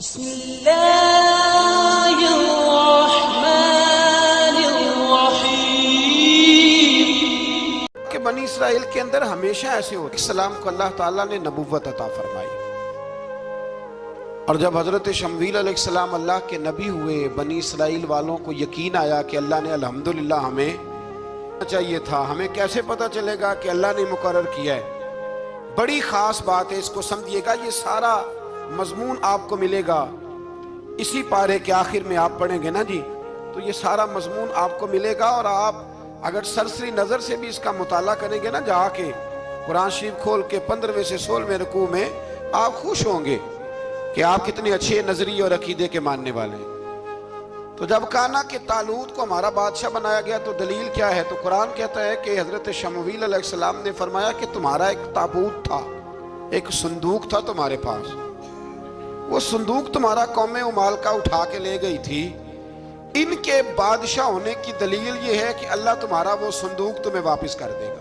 بسم اللہ الرحمن الرحیم کہ بنی اسرائیل کے اندر ہمیشہ ایسے ہوتے السلام کو اللہ تعالیٰ نے نبوت عطا فرمائی، اور جب حضرت شمویل علیہ السلام اللہ کے نبی ہوئے بنی اسرائیل والوں کو یقین آیا کہ اللہ نے الحمدللہ ہمیں چاہیے تھا، ہمیں کیسے پتہ چلے گا کہ اللہ نے مقرر کیا ہے۔ بڑی خاص بات ہے، اس کو سمجھیے گا، یہ سارا مضمون آپ کو ملے گا اسی پارے کے آخر میں آپ پڑھیں گے نا جی، تو یہ سارا مضمون آپ کو ملے گا، اور آپ اگر سرسری نظر سے بھی اس کا مطالعہ کریں گے نا، جا کے قرآن شریف کھول کے 15ویں سے 16ویں رکوع میں آپ خوش ہوں گے کہ آپ کتنے اچھے نظریے اور عقیدے کے ماننے والے ہیں۔ تو جب کہا نا کہ طالوت کو ہمارا بادشاہ بنایا گیا تو دلیل کیا ہے، تو قرآن کہتا ہے کہ حضرت شمویل علیہ السلام نے فرمایا کہ تمہارا ایک تابوت تھا، ایک صندوق تھا تمہارے پاس، وہ صندوق تمہارا قوم عمالقہ اٹھا کے لے گئی تھی، ان کے بادشاہ ہونے کی دلیل یہ ہے کہ اللہ تمہارا وہ صندوق تمہیں واپس کر دے گا،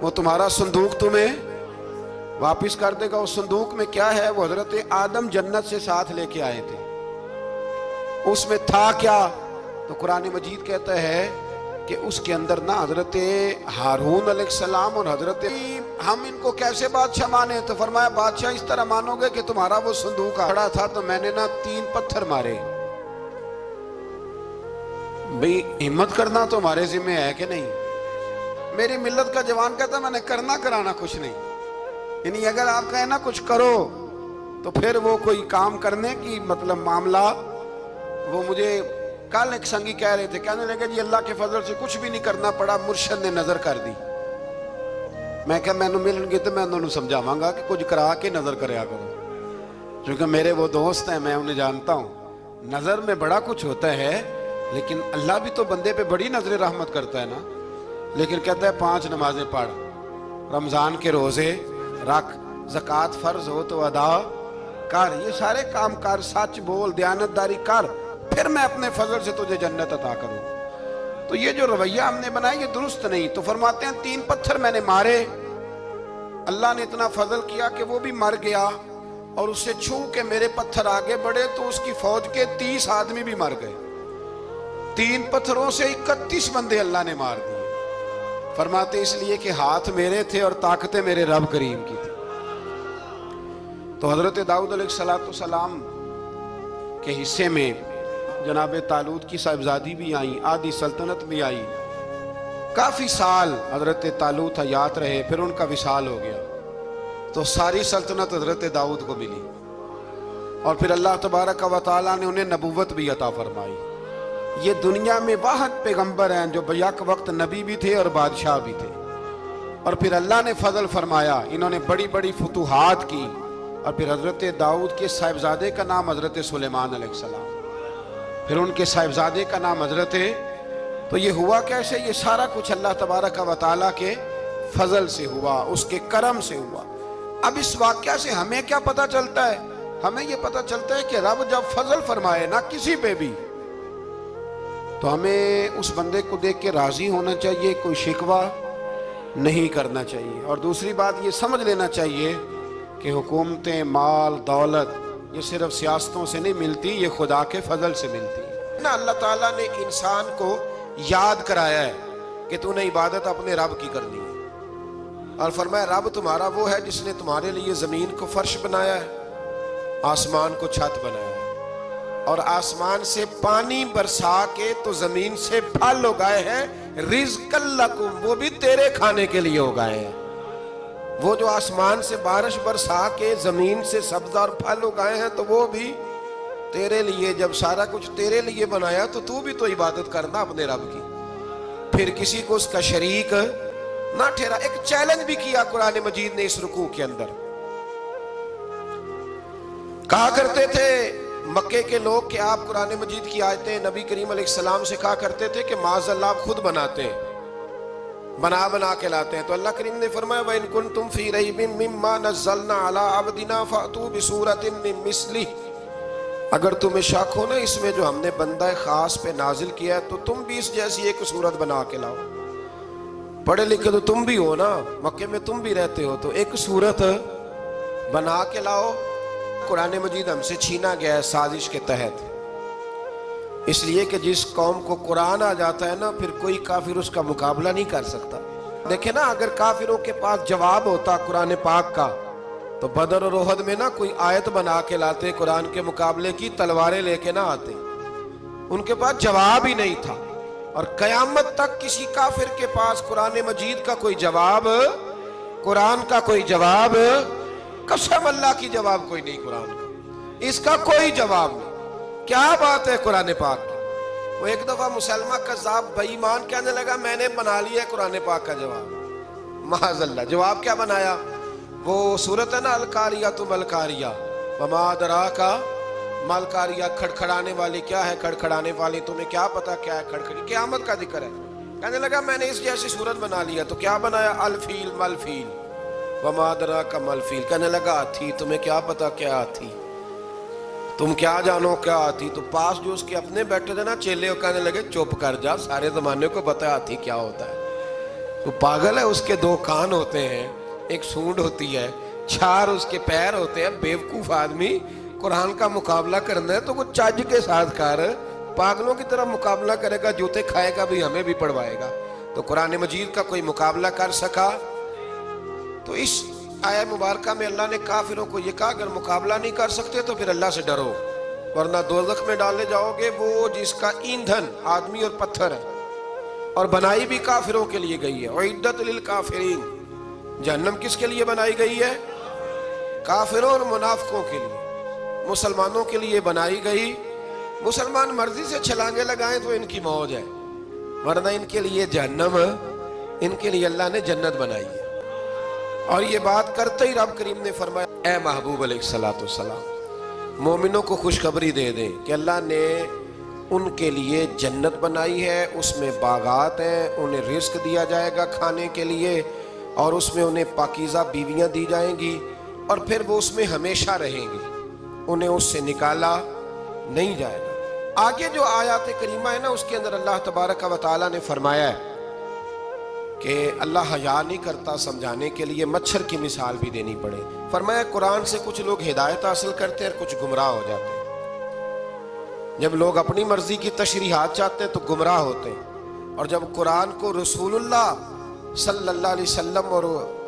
وہ تمہارا صندوق تمہیں واپس کر دے گا۔ اس صندوق میں کیا ہے؟ وہ حضرت آدم جنت سے ساتھ لے کے آئے تھے، اس میں تھا کیا؟ تو قرآن مجید کہتا ہے کہ اس کے اندر نا حضرت ہارون علیہ السلام اور حضرت ہم ان کو کیسے بادشاہ مانے؟ تو فرمایا بادشاہ اس طرح مانو گے کہ تمہارا وہ صندوق کھڑا تھا تو میں نے نا 3 پتھر مارے۔ بھئی ہمت کرنا تو ہمارے ذمہ ہے کہ نہیں؟ میری ملت کا جوان کہتا ہے میں نے کرنا کرانا کچھ نہیں، یعنی اگر آپ کہیں نا کچھ کرو تو پھر وہ کوئی کام کرنے کی مطلب معاملہ، وہ مجھے کل ایک سنگی کہہ رہے تھے، کہنے لگے جی اللہ کے فضل سے کچھ بھی نہیں کرنا پڑا، مرشد نے نظر کر دی۔ میں کہا میں نے ملن گے تو میں انہوں سمجھاواں گا کہ کچھ کرا کے نظر کریا کرو، کیونکہ میرے وہ دوست ہیں، میں انہیں جانتا ہوں، نظر میں بڑا کچھ ہوتا ہے، لیکن اللہ بھی تو بندے پہ بڑی نظر رحمت کرتا ہے نا۔ لیکن کہتا ہے 5 نمازیں پڑھ، رمضان کے روزے رکھ، زکوٰۃ فرض ہو تو ادا کر، یہ سارے کام کر، سچ بول، دیانتداری کر، پھر میں اپنے فضل سے تجھے جنت عطا کروں۔ تو یہ جو رویہ ہم نے بنایا یہ درست نہیں۔ تو فرماتے ہیں 3 پتھر میں نے مارے، اللہ نے اتنا فضل کیا کہ وہ بھی مر گیا، اور اس سے چھو کے میرے پتھر آگے بڑھے تو اس کی فوج کے 30 آدمی بھی مر گئے، 3 پتھروں سے 31 بندے اللہ نے مار دیے۔ فرماتے اس لیے کہ ہاتھ میرے تھے اور طاقتیں میرے رب کریم کی تھی۔ تو حضرت داؤد علیہ السلام کے حصے میں جناب طالوت کی صاحبزادی بھی آئیں، آدھی سلطنت بھی آئی، کافی سال حضرت طالوت حیات رہے، پھر ان کا وصال ہو گیا، تو ساری سلطنت حضرت داؤد کو ملی، اور پھر اللہ تبارک و تعالیٰ نے انہیں نبوت بھی عطا فرمائی۔ یہ دنیا میں واحد پیغمبر ہیں جو بیک وقت نبی بھی تھے اور بادشاہ بھی تھے، اور پھر اللہ نے فضل فرمایا، انہوں نے بڑی بڑی فتوحات کی، اور پھر حضرت داؤد کے صاحبزادے کا نام حضرت سلیمان علیہ السلام، پھر ان کے صاحبزادے کا نام حضرت، تو یہ ہوا کیسے؟ یہ سارا کچھ اللہ تبارک و تعالیٰ کے فضل سے ہوا، اس کے کرم سے ہوا۔ اب اس واقعہ سے ہمیں کیا پتہ چلتا ہے؟ ہمیں یہ پتہ چلتا ہے کہ رب جب فضل فرمائے نا کسی پہ بھی، تو ہمیں اس بندے کو دیکھ کے راضی ہونا چاہیے، کوئی شکوہ نہیں کرنا چاہیے۔ اور دوسری بات یہ سمجھ لینا چاہیے کہ حکومتیں، مال، دولت یہ صرف سیاستوں سے نہیں ملتی، یہ خدا کے فضل سے ملتی ہے نا۔ اللہ تعالیٰ نے انسان کو یاد کرایا ہے کہ تو نے عبادت اپنے رب کی کرنی ہے، اور فرمایا رب تمہارا وہ ہے جس نے تمہارے لیے زمین کو فرش بنایا ہے، آسمان کو چھت بنایا ہے، اور آسمان سے پانی برسا کے تو زمین سے پھل اگائے ہیں، رزق لکم، وہ بھی تیرے کھانے کے لیے اگائے ہیں۔ وہ جو آسمان سے بارش برسا کے زمین سے سبز اور پھل اگائے ہیں تو وہ بھی تیرے لیے، جب سارا کچھ تیرے لیے بنایا تو تو بھی تو عبادت کرنا اپنے رب کی، پھر کسی کو اس کا شریک نہ ٹھہرا۔ ایک چیلنج بھی کیا قرآن مجید نے اس رکوع کے اندر، کہا کرتے تھے مکے کے لوگ کہ آپ قرآن مجید کی آیتیں نبی کریم علیہ السلام سے کہا کرتے تھے کہ معاذ اللہ آپ خود بناتے ہیں، بنا کے لاتے ہیں، تو اللہ کریم نے فرمایا وَإِن كُنتُمْ فِي رَيْبٍ مِّمَّا نَزَّلْنَا عَلَىٰ عَبْدِنَا فَأْتُوا بِسُورَةٍ مِّن مِّثْلِهِ، اگر تمہیں شک ہو نا اس میں جو ہم نے بندہ خاص پہ نازل کیا ہے تو تم بھی اس جیسی ایک صورت بنا کے لاؤ۔ پڑھے لکھے تو تم بھی ہو نا، مکے میں تم بھی رہتے ہو، تو ایک صورت بنا کے لاؤ قرآن مجید ہم سے چھینا گیا ہے سازش کے تحت، اس لیے کہ جس قوم کو قرآن آ جاتا ہے نا، پھر کوئی کافر اس کا مقابلہ نہیں کر سکتا۔ دیکھیں نا، اگر کافروں کے پاس جواب ہوتا قرآن پاک کا تو بدر اور احد میں نا کوئی آیت بنا کے لاتے، قرآن کے مقابلے کی تلواریں لے کے نہ آتے، ان کے پاس جواب ہی نہیں تھا۔ اور قیامت تک کسی کافر کے پاس قرآن مجید کا کوئی جواب، قرآن کا کوئی جواب، قسم اللہ کی جواب کوئی نہیں، قرآن کا اس کا کوئی جواب نہیں۔ کیا بات ہے قرآن پاک کی۔ وہ ایک دفعہ مسلمہ کذاب بے ایمان کہنے لگا میں نے بنا لیا ہے قرآن پاک کا جواب۔ معاذ اللہ، جواب کیا بنایا؟ وہ سورت ہے نا القاریۃ ما القاریۃ وما ادراک ما القاریۃ، کھڑکھڑانے والی کیا ہے، کھڑکھڑانے والی تمہیں کیا پتا کیا ہے کھڑکھڑی، قیامت کا ذکر ہے۔ کہنے لگا میں نے اس جیسی سورت بنا لیا، تو کیا بنایا؟ الفیل ملفیل وما ادراک ما الفیل۔ کہنے لگا ہاتھی، تمہیں کیا پتا کیا ہاتھی، تم کیا جانو کیا ہاتھی۔ تو پاس جو اس کے اپنے بیٹھے تھے نا چیلے، وہ کہنے لگے چپ کر جا، سارے زمانے کو پتا ہے ہاتھی کیا ہوتا ہے۔ تو پاگل ہے، اس کے دو کان ہوتے ہیں، ایک سونڈ ہوتی ہے، چار اس کے پیر ہوتے ہیں۔ بیوقوف آدمی قرآن کا مقابلہ کرنا ہے تو وہ چج کے ساتھ کر، پاگلوں کی طرح مقابلہ کرے گا، جوتے کھائے گا بھی، ہمیں بھی پڑھوائے گا۔ تو قرآن مجید کا کوئی مقابلہ کر سکا؟ تو اس آیہ مبارکہ میں اللہ نے کافروں کو یہ کہا اگر مقابلہ نہیں کر سکتے تو پھر اللہ سے ڈرو، ورنہ دوزخ میں ڈالے جاؤ گے، وہ جس کا ایندھن آدمی اور پتھر ہے، اور بنائی بھی کافروں کے لیے گئی ہے۔ اعدت للکافرین، جہنم کس کے لیے بنائی گئی ہے؟ کافروں اور منافقوں کے لیے۔ مسلمانوں کے لیے بنائی گئی، مسلمان مرضی سے چھلانگے لگائیں تو ان کی موج ہے، ورنہ ان کے لیے جہنم، ان کے لیے اللہ نے جنت بنائی ہے۔ اور یہ بات کرتے ہی رب کریم نے فرمایا اے محبوب علیہ السلام، مومنوں کو خوشخبری دے دیں کہ اللہ نے ان کے لیے جنت بنائی ہے، اس میں باغات ہیں، انہیں رزق دیا جائے گا کھانے کے لیے، اور اس میں انہیں پاکیزہ بیویاں دی جائیں گی، اور پھر وہ اس میں ہمیشہ رہیں گی، انہیں اس سے نکالا نہیں جائے گا۔ آگے جو آیات کریمہ ہے نا، اس کے اندر اللہ تبارک و تعالیٰ نے فرمایا ہے کہ اللہ حیا نہیں کرتا سمجھانے کے لیے مچھر کی مثال بھی دینی پڑے۔ فرمایا قرآن سے کچھ لوگ ہدایت حاصل کرتے ہیں اور کچھ گمراہ ہو جاتے ہیں۔ جب لوگ اپنی مرضی کی تشریحات چاہتے ہیں تو گمراہ ہوتے ہیں، اور جب قرآن کو رسول اللہ صلی اللہ علیہ وسلم اور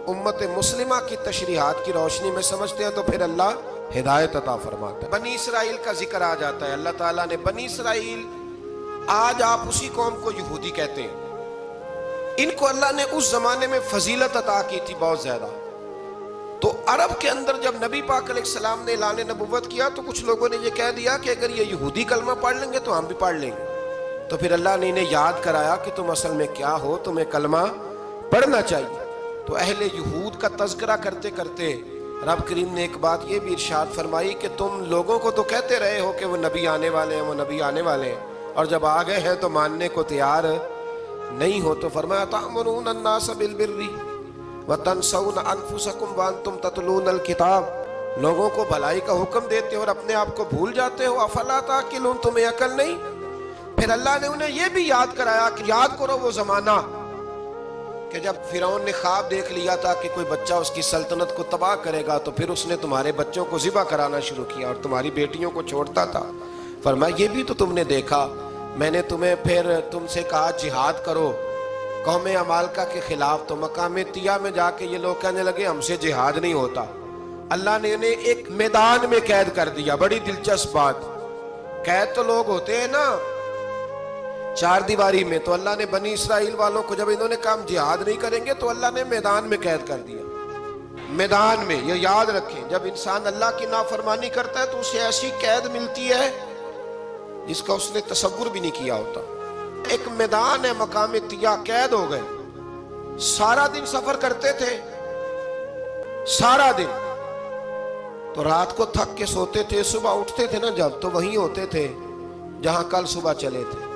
امت مسلمہ کی تشریحات کی روشنی میں سمجھتے ہیں تو پھر اللہ ہدایت عطا فرماتا ہے۔ بنی اسرائیل کا ذکر آ جاتا ہے، اللہ تعالیٰ نے بنی اسرائیل، آج آپ اسی قوم کو یہودی کہتے ہیں، ان کو اللہ نے اس زمانے میں فضیلت عطا کی تھی بہت زیادہ۔ تو عرب کے اندر جب نبی پاک علیہ السلام نے اعلان نبوت کیا تو کچھ لوگوں نے یہ کہہ دیا کہ اگر یہ یہودی کلمہ پڑھ لیں گے تو ہم بھی پڑھ لیں گے۔ تو پھر اللہ نے انہیں یاد کرایا کہ تم اصل میں کیا ہو، تمہیں کلمہ پڑھنا چاہیے۔ تو اہل یہود کا تذکرہ کرتے کرتے رب کریم نے ایک بات یہ بھی ارشاد فرمائی کہ تم لوگوں کو تو کہتے رہے ہو کہ وہ نبی آنے والے ہیں، وہ نبی آنے والے ہیں، اور جب آ گئے ہیں تو ماننے کو تیار نہیں ہو۔ تو فرمایا تأمرون الناس بالبر وتنسون انفسکم وانتم تتلون الکتاب، لوگوں کو بھلائی کا حکم دیتے ہو اور اپنے آپ کو بھول جاتے ہو، افلا تعقلون، تمہیں عقل نہیں؟ پھر اللہ نے انہیں یہ بھی یاد کرایا کہ یاد کرو وہ زمانہ کہ جب فرعون نے خواب دیکھ لیا تھا کہ کوئی بچہ اس کی سلطنت کو تباہ کرے گا، تو پھر اس نے تمہارے بچوں کو ذبح کرانا شروع کیا اور تمہاری بیٹیوں کو چھوڑتا تھا۔ فرمایا یہ بھی تو تم نے دیکھا، میں نے تمہیں پھر تم سے کہا جہاد کرو قوم عمالقہ کے خلاف، تو مقام طیہ میں جا کے یہ لوگ کہنے لگے ہم سے جہاد نہیں ہوتا۔ اللہ نے انہیں ایک میدان میں قید کر دیا۔ بڑی دلچسپ بات، قید تو لوگ ہوتے ہیں نا چار دیواری میں، تو اللہ نے بنی اسرائیل والوں کو جب انہوں نے کہا ہم جہاد نہیں کریں گے تو اللہ نے میدان میں قید کر دیا۔ میدان میں، یہ یاد رکھیں، جب انسان اللہ کی نافرمانی کرتا ہے تو اسے ایسی قید ملتی ہے جس کا اس نے تصور بھی نہیں کیا ہوتا۔ ایک میدان ہے مقام طیہ، قید ہو گئے، سارا دن سفر کرتے تھے، سارا دن، تو رات کو تھک کے سوتے تھے، صبح اٹھتے تھے نا جب، تو وہیں ہوتے تھے جہاں کل صبح چلے تھے۔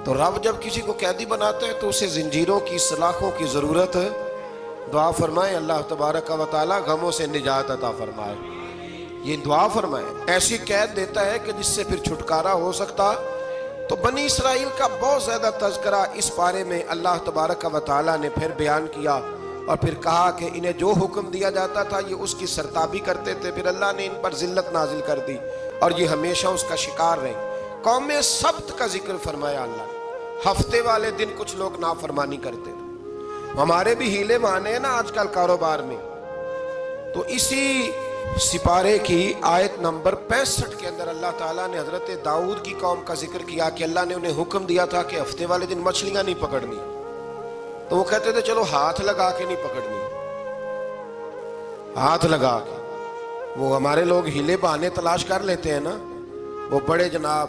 تو رب جب کسی کو قیدی بناتا ہے تو اسے زنجیروں کی، سلاخوں کی ضرورت، دعا فرمائے اللہ تبارک و تعالی غموں سے نجات عطا فرمائے، یہ دعا فرمائے، ایسی قید دیتا ہے کہ جس سے پھر چھٹکارا ہو سکتا۔ تو بنی اسرائیل کا بہت زیادہ تذکرہ اس بارے میں اللہ تبارک و تعالی نے پھر بیان کیا اور پھر کہا کہ انہیں جو حکم دیا جاتا تھا یہ اس کی سرتابی کرتے تھے، پھر اللہ نے ان پر ذلت نازل کر دی اور یہ ہمیشہ اس کا شکار رہے۔ قوم سبت کا ذکر فرمایا اللہ نے، ہفتے والے دن کچھ لوگ نافرمانی کرتے تھے۔ ہمارے بھی ہیلے بہانے ہیں نا آج کل کاروبار میں، تو اسی سپارے کی آیت نمبر 65 کے اندر اللہ تعالیٰ نے حضرت داؤد کی قوم کا ذکر کیا کہ اللہ نے انہیں حکم دیا تھا کہ ہفتے والے دن مچھلیاں نہیں پکڑنی، تو وہ کہتے تھے چلو ہاتھ لگا کے نہیں پکڑنی، ہاتھ لگا کے۔ وہ ہمارے لوگ ہیلے بہانے تلاش کر لیتے ہیں نا، وہ بڑے جناب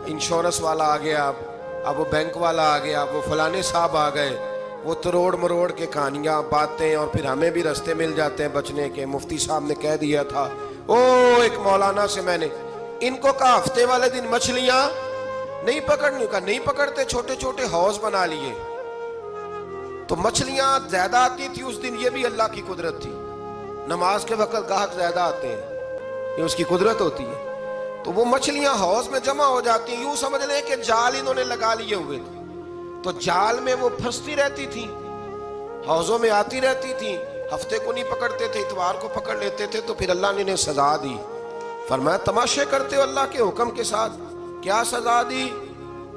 انشورنس والا آ گیا، اب وہ بینک والا آ گیا، وہ فلانے صاحب آ گئے، وہ تروڑ مروڑ کے کہانیاں باتیں، اور پھر ہمیں بھی رستے مل جاتے ہیں بچنے کے۔ مفتی صاحب نے کہہ دیا تھا، ایک مولانا سے میں نے ان کو کہا ہفتے والے دن مچھلیاں نہیں پکڑنی، کہا نہیں پکڑتے، چھوٹے چھوٹے حوض بنا لیے۔ تو مچھلیاں زیادہ آتی تھی اس دن، یہ بھی اللہ کی قدرت تھی۔ نماز کے وقت گاہک زیادہ آتے ہیں، یہ اس کی قدرت ہوتی ہے۔ تو وہ مچھلیاں حوض میں جمع ہو جاتی ہیں، یوں سمجھ لیں کہ جال انہوں نے لگا لیے ہوئے تھے، تو جال میں وہ پھنستی رہتی تھی، حوضوں میں آتی رہتی تھی۔ ہفتے کو نہیں پکڑتے تھے، اتوار کو پکڑ لیتے تھے، تو پھر اللہ نے انہیں سزا دی۔ فرمایا تماشے کرتے ہو اللہ کے حکم کے ساتھ؟ کیا سزا دی؟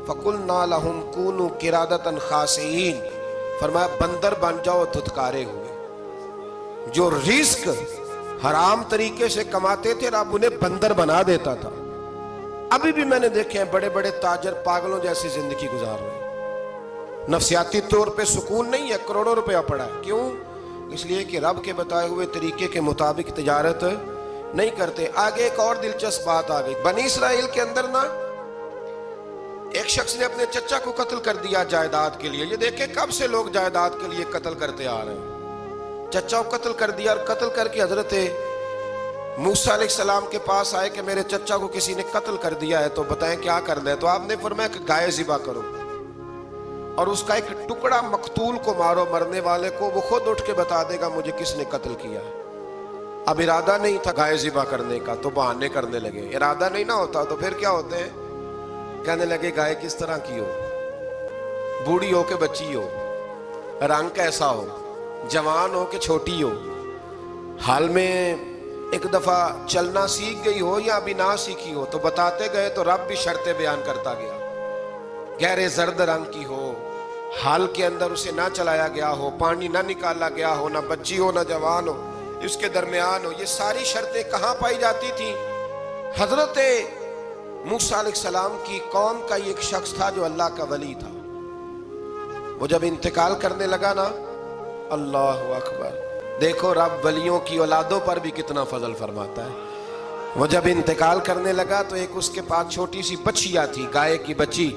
فَقُلْنَا لَهُمْ كُونُوا قِرَادَةً خَاسِئِينَ، فرمایا بندر بن جاؤ دھتکارے ہوئے۔ جو رزق حرام طریقے سے کماتے تھے رب انہیں بندر بنا دیتا تھا۔ ابھی بھی میں نے دیکھے ہیں بڑے بڑے تاجر پاگلوں جیسی زندگی گزار رہے ہیں، نفسیاتی طور پہ سکون نہیں ہے، کروڑوں روپیہ پڑا ہے۔ کیوں؟ اس لیے کہ رب کے بتائے ہوئے طریقے کے مطابق تجارت نہیں کرتے۔ آگے ایک اور دلچسپ بات آ گئی، بنی اسرائیل کے اندر نا ایک شخص نے اپنے چچا کو قتل کر دیا جائیداد کے لیے۔ یہ دیکھیں کب سے لوگ جائیداد کے لیے قتل کرتے آ رہے ہیں۔ چچا کو قتل کر دیا، اور قتل کر کے حضرت موسیٰ علیہ السلام کے پاس آئے کہ میرے چچا کو کسی نے قتل کر دیا ہے، تو بتائیں کیا کر لیں؟ تو آپ نے فرمایا کہ گائے ذبح کرو، اور اس کا ایک ٹکڑا مقتول کو مارو، مرنے والے کو، وہ خود اٹھ کے بتا دے گا مجھے کس نے قتل کیا ہے۔ اب ارادہ نہیں تھا گائے ذبح کرنے کا، تو بہانے کرنے لگے۔ ارادہ نہیں نہ ہوتا تو پھر کیا ہوتے ہیں؟ کہنے لگے گائے کس طرح کی ہو، بوڑھی ہو کہ بچی ہو، رنگ کیسا ہو، جوان ہو کہ چھوٹی ہو، حال میں ایک دفعہ چلنا سیکھ گئی ہو یا ابھی نہ سیکھی ہو۔ تو بتاتے گئے تو رب بھی شرطیں بیان کرتا گیا، گہرے زرد رنگ کی ہو، حال کے اندر اسے نہ چلایا گیا ہو، پانی نہ نکالا گیا ہو، نہ بچی ہو نہ جوان ہو، اس کے درمیان ہو۔ یہ ساری شرطیں کہاں پائی جاتی تھی؟ حضرت موسیٰ علیہ السلام کی قوم کا ایک شخص تھا جو اللہ کا ولی تھا۔ وہ جب انتقال کرنے لگا نا، اللہ اکبر، دیکھو رب ولیوں کی اولادوں پر بھی کتنا فضل فرماتا ہے۔ وہ جب انتقال کرنے لگا تو ایک اس کے پاس چھوٹی سی بچیا تھی، گائے کی بچی،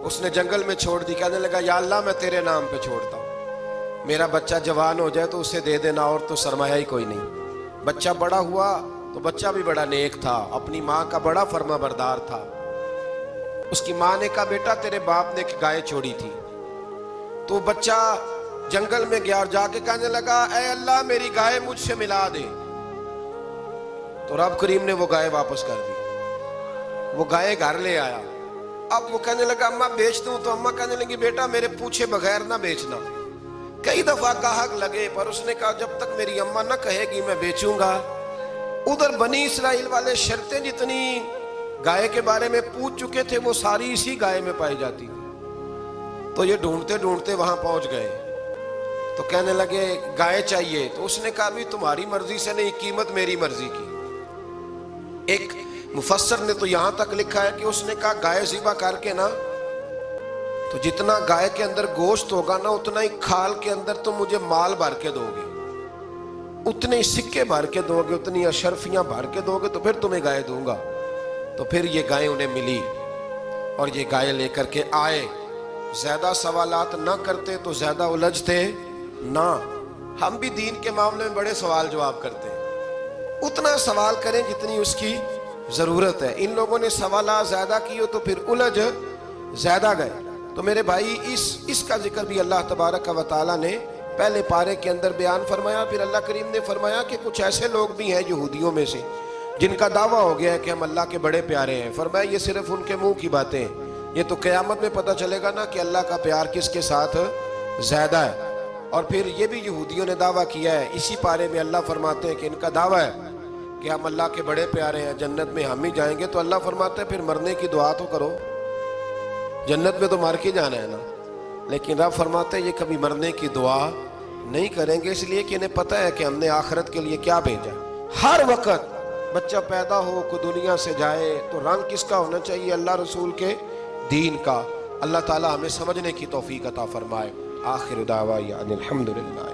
اس نے جنگل میں چھوڑ دی۔ کہنے لگا یا اللہ میں تیرے نام پہ چھوڑتا ہوں، میرا بچہ جوان ہو جائے تو اسے دے دینا، اور تو سرمایہ ہی کوئی نہیں۔ بچہ بڑا ہوا تو بچہ بھی بڑا نیک تھا، اپنی ماں کا بڑا فرما بردار تھا۔ اس کی ماں نے کہا بیٹا تیرے باپ نے ایک گائے چھوڑی تھی۔ تو بچہ جنگل میں گیا اور جا کے کہنے لگا اے اللہ میری گائے مجھ سے ملا دے۔ تو رب کریم نے وہ گائے واپس کر دی، وہ گائے گھر لے آیا۔ اب وہ کہنے لگا اماں بیچ دوں، تو اماں کہنے لگی بیٹا میرے پوچھے بغیر نہ بیچنا۔ کئی دفعہ گاہک لگے پر اس نے کہا جب تک میری اماں نہ کہے گی میں بیچوں گا۔ ادھر بنی اسرائیل والے شرطیں جتنی گائے کے بارے میں پوچھ چکے تھے وہ ساری اسی گائے میں پائی جاتی تھی۔ تو یہ ڈھونڈتے ڈھونڈتے وہاں پہنچ گئے، تو کہنے لگے گائے چاہیے۔ تو اس نے کہا بھی تمہاری مرضی سے نہیں، قیمت میری مرضی کی۔ ایک مفسر نے تو یہاں تک لکھا ہے کہ اس نے کہا گائے ذبح کر کے نا، تو جتنا گائے کے اندر گوشت ہوگا نا اتنا ہی کھال کے اندر تم مجھے مال بھر کے دو گے، اتنے ہی سکے بھر کے دو گے، اتنی اشرفیاں بھر کے دو گے، تو پھر تمہیں گائے دوں گا۔ تو پھر یہ گائے انہیں ملی اور یہ گائے لے کر کے آئے۔ زیادہ سوالات نہ کرتے تو زیادہ الجھتے نہ۔ ہم بھی دین کے معاملے میں بڑے سوال جواب کرتے ہیں، اتنا سوال کریں جتنی اس کی ضرورت ہے۔ ان لوگوں نے سوالات زیادہ کیے تو پھر الجھ زیادہ گئے۔ تو میرے بھائی اس کا ذکر بھی اللہ تبارک و تعالیٰ نے پہلے پارے کے اندر بیان فرمایا۔ پھر اللہ کریم نے فرمایا کہ کچھ ایسے لوگ بھی ہیں یہودیوں میں سے جن کا دعویٰ ہو گیا ہے کہ ہم اللہ کے بڑے پیارے ہیں۔ فرمایا یہ صرف ان کے منہ کی باتیں ہیں، یہ تو قیامت میں پتہ چلے گا نا کہ اللہ کا پیار کس کے ساتھ زیادہ ہے۔ اور پھر یہ بھی یہودیوں نے دعویٰ کیا ہے اسی پارے میں، اللہ فرماتے ہیں کہ ان کا دعویٰ ہے کہ ہم اللہ کے بڑے پیارے ہیں، جنت میں ہم ہی جائیں گے، تو اللہ فرماتے ہیں پھر مرنے کی دعا تو کرو، جنت میں تو مر کے جانا ہے نا۔ لیکن رب فرماتے ہیں یہ کبھی مرنے کی دعا نہیں کریں گے، اس لیے کہ انہیں پتہ ہے کہ ہم نے آخرت کے لیے کیا بھیجا۔ ہر وقت بچہ پیدا ہو، کوئی دنیا سے جائے تو رنگ کس کا ہونا چاہیے؟ اللہ رسول کے دین کا۔ اللہ تعالی ہمیں سمجھنے کی توفیق عطا فرمائے۔ آخر دعوانا الحمدللہ۔